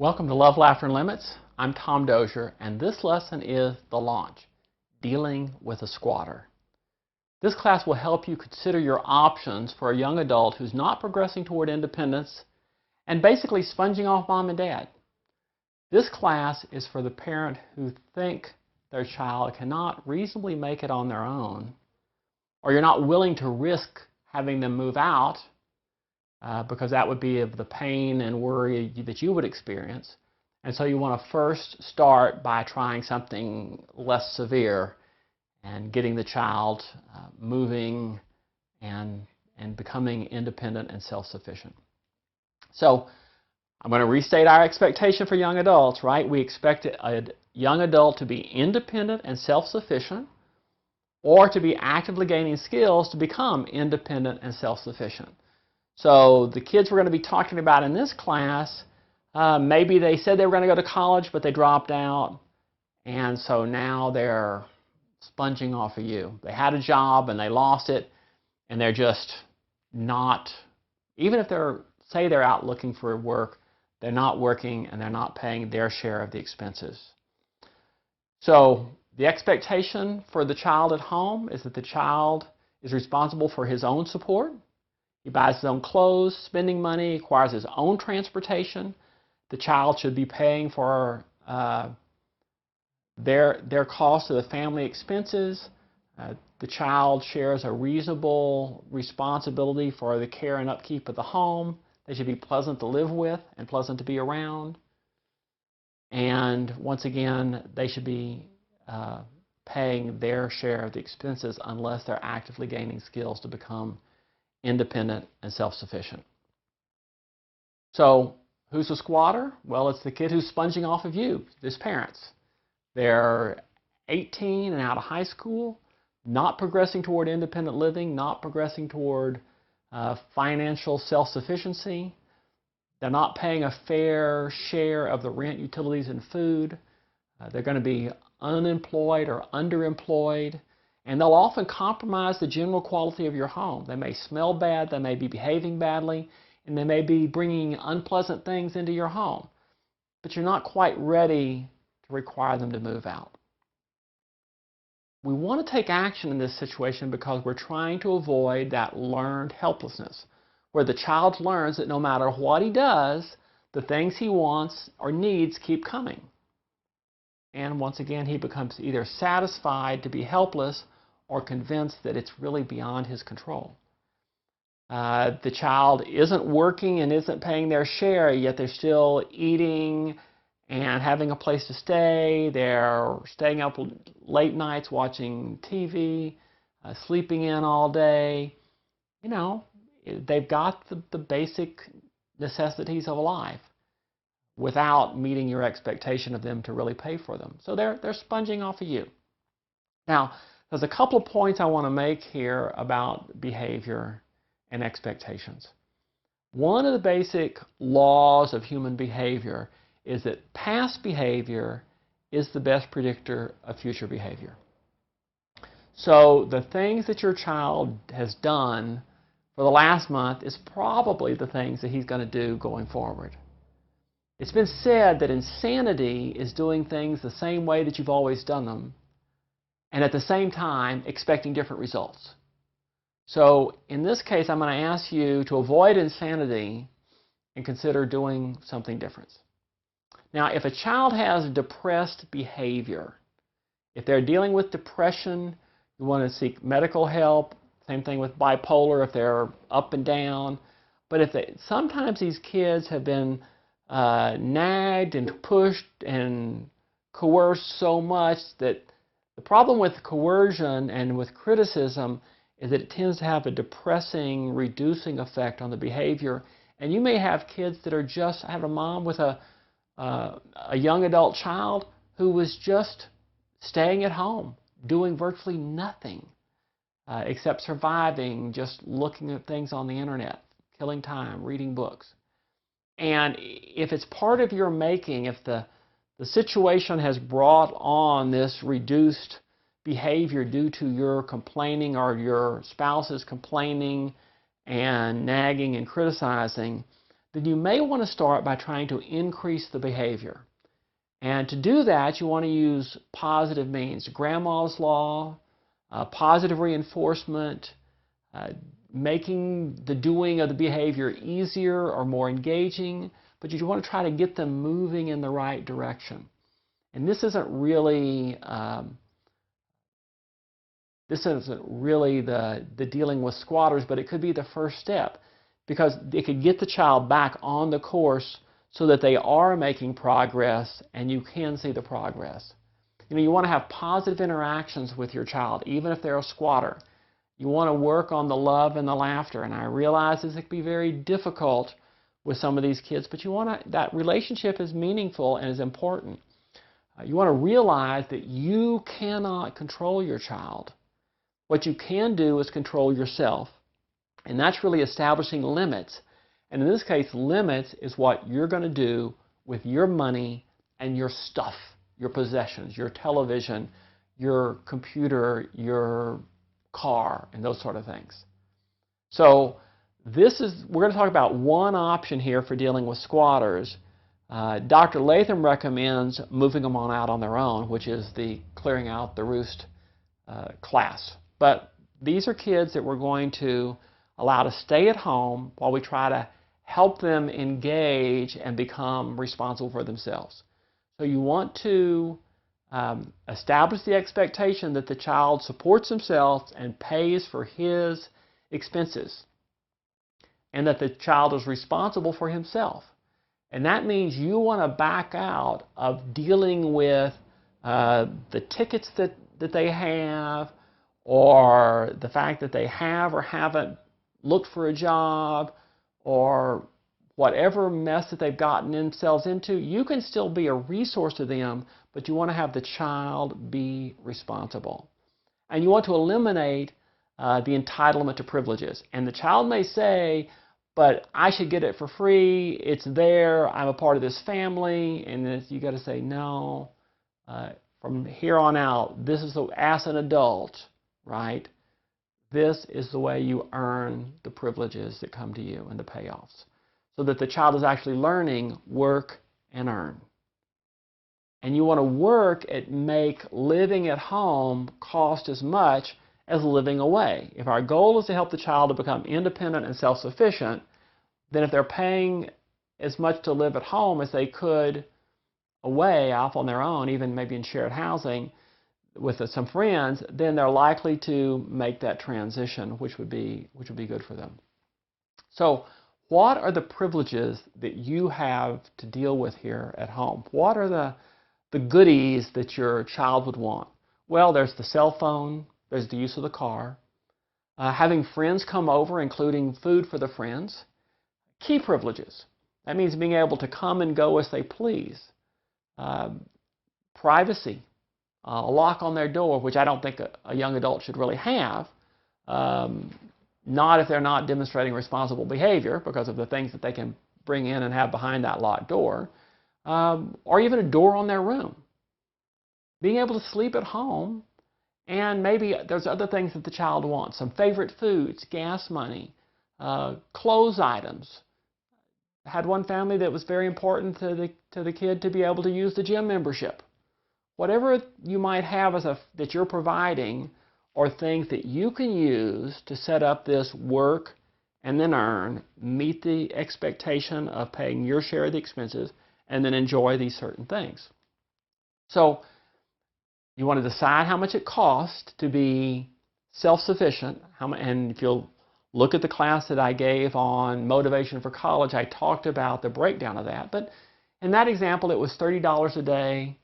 Welcome to Love, Laughter, and Limits. I'm Tom Dozier, and this lesson is The Launch, Dealing with a Squatter. This class will help you consider your options for a young adult who's not progressing toward independence and basically sponging off mom and dad. This class is for the parent who think their child cannot reasonably make it on their own, or you're not willing to risk having them move out because that would be of the pain and worry that you would experience. And so you want to first start by trying something less severe and getting the child moving and becoming independent and self-sufficient. So I'm going to restate our expectation for young adults, right? We expect a young adult to be independent and self-sufficient, or to be actively gaining skills to become independent and self-sufficient. So the kids we're going to be talking about in this class, maybe they said they were going to go to college, but they dropped out, and so now they're sponging off of you. They had a job and they lost it, and they're just not, even if say they're out looking for work, they're not working and they're not paying their share of the expenses. So the expectation for the child at home is that the child is responsible for his own support. He buys his own clothes, spending money, acquires his own transportation. The child should be paying for their cost of the family expenses. The child shares a reasonable responsibility for the care and upkeep of the home. They should be pleasant to live with and pleasant to be around. And once again, they should be paying their share of the expenses unless they're actively gaining skills to become independent and self-sufficient. So who's a squatter? Well, it's the kid who's sponging off of you, his parents. They're 18 and out of high school, not progressing toward independent living, not progressing toward financial self-sufficiency. They're not paying a fair share of the rent, utilities, and food. They're going to be unemployed or underemployed. And they'll often compromise the general quality of your home. They may smell bad, they may be behaving badly, and they may be bringing unpleasant things into your home. But you're not quite ready to require them to move out. We want to take action in this situation because we're trying to avoid that learned helplessness, where the child learns that no matter what he does, the things he wants or needs keep coming. And once again, he becomes either satisfied to be helpless or convinced that it's really beyond his control. The child isn't working and isn't paying their share, yet they're still eating and having a place to stay. They're staying up late nights watching TV, sleeping in all day. You know, they've got the basic necessities of life without meeting your expectation of them to really pay for them. So they're sponging off of you. Now, there's a couple of points I want to make here about behavior and expectations. One of the basic laws of human behavior is that past behavior is the best predictor of future behavior. So the things that your child has done for the last month is probably the things that he's going to do going forward. It's been said that insanity is doing things the same way that you've always done them, and at the same time expecting different results. So in this case, I'm going to ask you to avoid insanity and consider doing something different. Now, if a child has depressed behavior, if they're dealing with depression, you want to seek medical help. Same thing with bipolar if they're up and down. But sometimes these kids have been nagged and pushed and coerced so much that the problem with coercion and with criticism is that it tends to have a depressing, reducing effect on the behavior. And you may have kids that are just, I have a mom with a young adult child who was just staying at home, doing virtually nothing except surviving, just looking at things on the internet, killing time, reading books. And if it's part of your making, if the situation has brought on this reduced behavior due to your complaining or your spouse's complaining and nagging and criticizing, then you may want to start by trying to increase the behavior. And to do that, you want to use positive means. Grandma's law, positive reinforcement, making the doing of the behavior easier or more engaging, but you want to try to get them moving in the right direction. And this isn't really the dealing with squatters, but it could be the first step, because it could get the child back on the course so that they are making progress and you can see the progress. You know, you want to have positive interactions with your child, even if they're a squatter. You want to work on the love and the laughter, and I realize this can be very difficult with some of these kids, but you want to, that relationship is meaningful and is important. You want to realize that you cannot control your child. What you can do is control yourself, and that's really establishing limits. And in this case, limits is what you're going to do with your money and your stuff, your possessions, your television, your computer, your car, and those sort of things. So we're going to talk about one option here for dealing with squatters. Dr. Latham recommends moving them on out on their own, which is the clearing out the roost class. But these are kids that we're going to allow to stay at home while we try to help them engage and become responsible for themselves. So you want to establish the expectation that the child supports himself and pays for his expenses, and that the child is responsible for himself. And that means you want to back out of dealing with the tickets that they have, or the fact that they have or haven't looked for a job, or whatever mess that they've gotten themselves into. You can still be a resource to them, but you want to have the child be responsible. And you want to eliminate the entitlement to privileges. And the child may say, but I should get it for free, it's there, I'm a part of this family, and you got to say, no, from here on out, this is as an adult, right? This is the way you earn the privileges that come to you and the payoffs. So that the child is actually learning work and earn. And you want to work at make living at home cost as much as living away. If our goal is to help the child to become independent and self-sufficient, then if they're paying as much to live at home as they could away off on their own, even maybe in shared housing with some friends, then they're likely to make that transition, which would be good for them. So what are the privileges that you have to deal with here at home? What are the goodies that your child would want? Well, there's the cell phone, there's the use of the car, having friends come over, including food for the friends. Key privileges. That means being able to come and go as they please. Privacy. A lock on their door, which I don't think a young adult should really have. Not if they're not demonstrating responsible behavior because of the things that they can bring in and have behind that locked door. Or even a door on their room. Being able to sleep at home, and maybe there's other things that the child wants. Some favorite foods, gas money, clothes items. I had one family that was very important to the kid to be able to use the gym membership. Whatever you might have that you're providing, or things that you can use to set up this work and then earn, meet the expectation of paying your share of the expenses, and then enjoy these certain things. So you want to decide how much it costs to be self-sufficient, and if you'll look at the class that I gave on motivation for college, I talked about the breakdown of that. But in that example, it was $30 a day,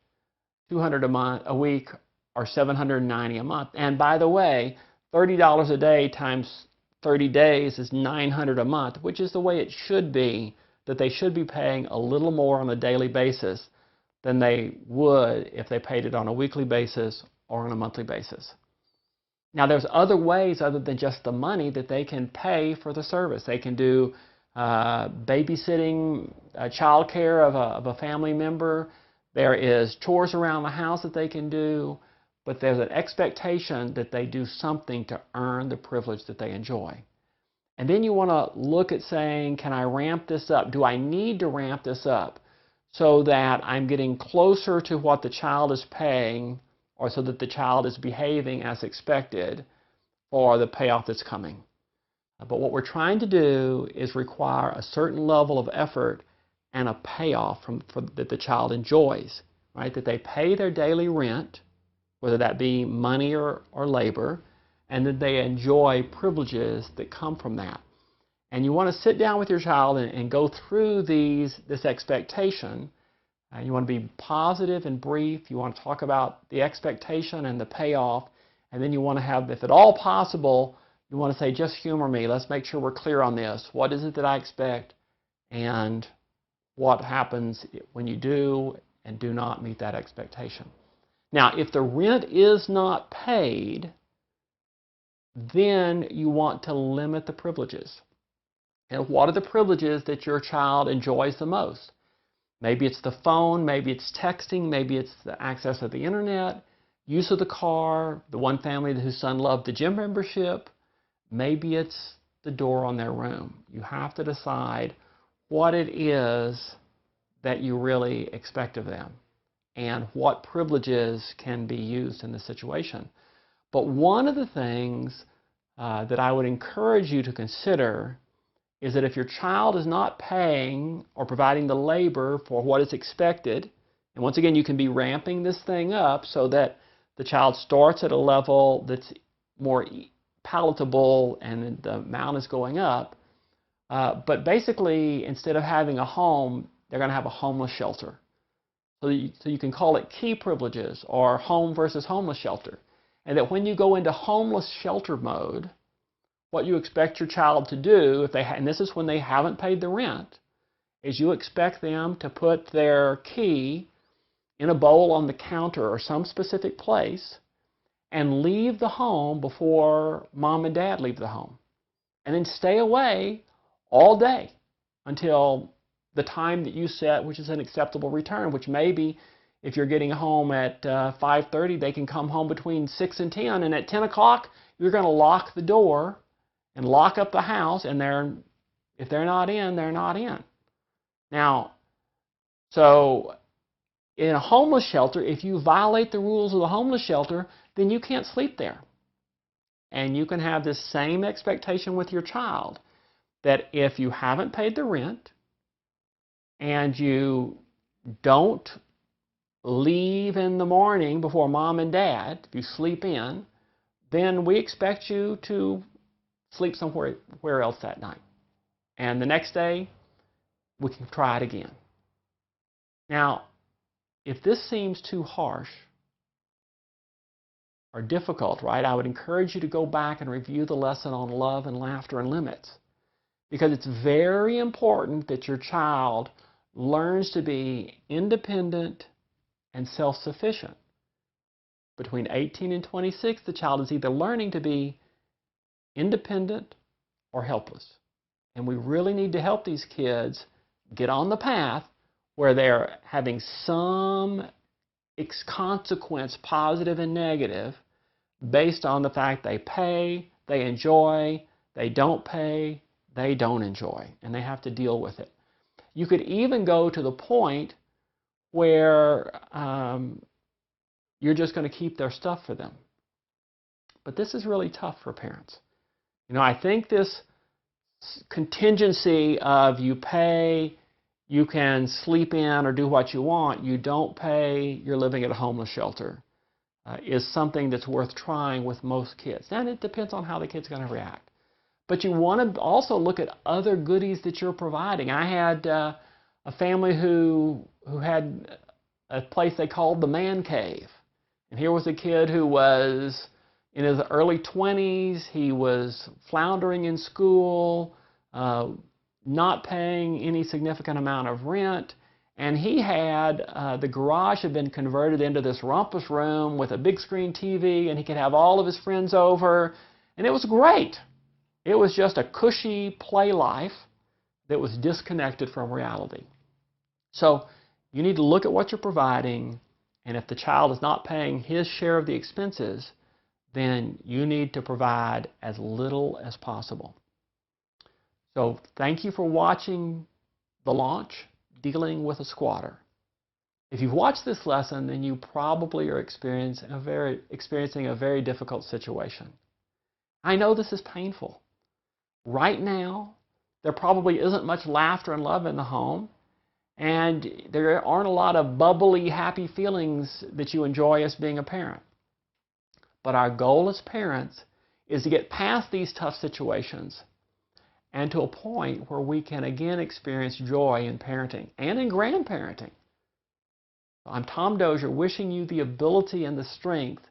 $200 a week, or $790 a month. And by the way, $30 a day times 30 days is $900 a month, which is the way it should be, that they should be paying a little more on a daily basis than they would if they paid it on a weekly basis or on a monthly basis. Now, there's other ways other than just the money that they can pay for the service. They can do babysitting, child care of a family member. There is chores around the house that they can do, but there's an expectation that they do something to earn the privilege that they enjoy. And then you want to look at saying, can I ramp this up? Do I need to ramp this up so that I'm getting closer to what the child is paying, or so that the child is behaving as expected for the payoff that's coming? But what we're trying to do is require a certain level of effort and a payoff that the child enjoys, right? That they pay their daily rent, whether that be money or labor, and that they enjoy privileges that come from that. And you want to sit down with your child and go through this expectation. You want to be positive and brief. You want to talk about the expectation and the payoff. And then you want to have, if at all possible, you want to say, just humor me. Let's make sure we're clear on this. What is it that I expect? And what happens when you do and do not meet that expectation? Now, if the rent is not paid, then you want to limit the privileges. And what are the privileges that your child enjoys the most? Maybe it's the phone, maybe it's texting, maybe it's the access to the internet, use of the car, the one family whose son loved the gym membership, maybe it's the door on their room. You have to decide what it is that you really expect of them and what privileges can be used in the situation. But one of the things that I would encourage you to consider is that if your child is not paying or providing the labor for what is expected, and once again, you can be ramping this thing up so that the child starts at a level that's more palatable and the amount is going up, but basically, instead of having a home, they're going to have a homeless shelter. So you can call it key privileges or home versus homeless shelter. And that when you go into homeless shelter mode, what you expect your child to do, and this is when they haven't paid the rent, is you expect them to put their key in a bowl on the counter or some specific place and leave the home before mom and dad leave the home. And then stay away all day until the time that you set, which is an acceptable return, which maybe if you're getting home at 5:30, they can come home between 6 and 10, and at 10 o'clock, you're going to lock the door and lock up the house, and if they're not in, they're not in. Now, so in a homeless shelter, if you violate the rules of the homeless shelter, then you can't sleep there. And you can have this same expectation with your child, that if you haven't paid the rent and you don't leave in the morning before mom and dad, if you sleep in, then we expect you to sleep somewhere else that night. And the next day, we can try it again. Now, if this seems too harsh or difficult, right, I would encourage you to go back and review the lesson on love and laughter and limits. Because it's very important that your child learns to be independent and self-sufficient. Between 18 and 26, the child is either learning to be independent or helpless. And we really need to help these kids get on the path where they're having some consequence, positive and negative, based on the fact they pay, they enjoy, they don't pay, they don't enjoy, and they have to deal with it. You could even go to the point where you're just going to keep their stuff for them. But this is really tough for parents. You know, I think this contingency of you pay, you can sleep in or do what you want, you don't pay, you're living at a homeless shelter, is something that's worth trying with most kids. And it depends on how the kid's going to react. But you want to also look at other goodies that you're providing. I had a family who had a place they called the man cave. And here was a kid who was in his early 20s. He was floundering in school, not paying any significant amount of rent. And he had, the garage had been converted into this rumpus room with a big screen TV, and he could have all of his friends over. And it was great. It was just a cushy play life that was disconnected from reality. So you need to look at what you're providing, and if the child is not paying his share of the expenses, then you need to provide as little as possible. So thank you for watching the launch, Dealing with a Squatter. If you've watched this lesson, then you probably are experiencing a very difficult situation. I know this is painful. Right now, there probably isn't much laughter and love in the home, and there aren't a lot of bubbly, happy feelings that you enjoy as being a parent. But our goal as parents is to get past these tough situations and to a point where we can again experience joy in parenting and in grandparenting. I'm Tom Dozier, wishing you the ability and the strength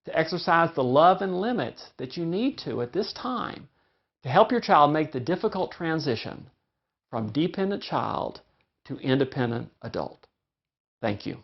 to exercise the love and limits that you need to at this time to help your child make the difficult transition from dependent child to independent adult. Thank you.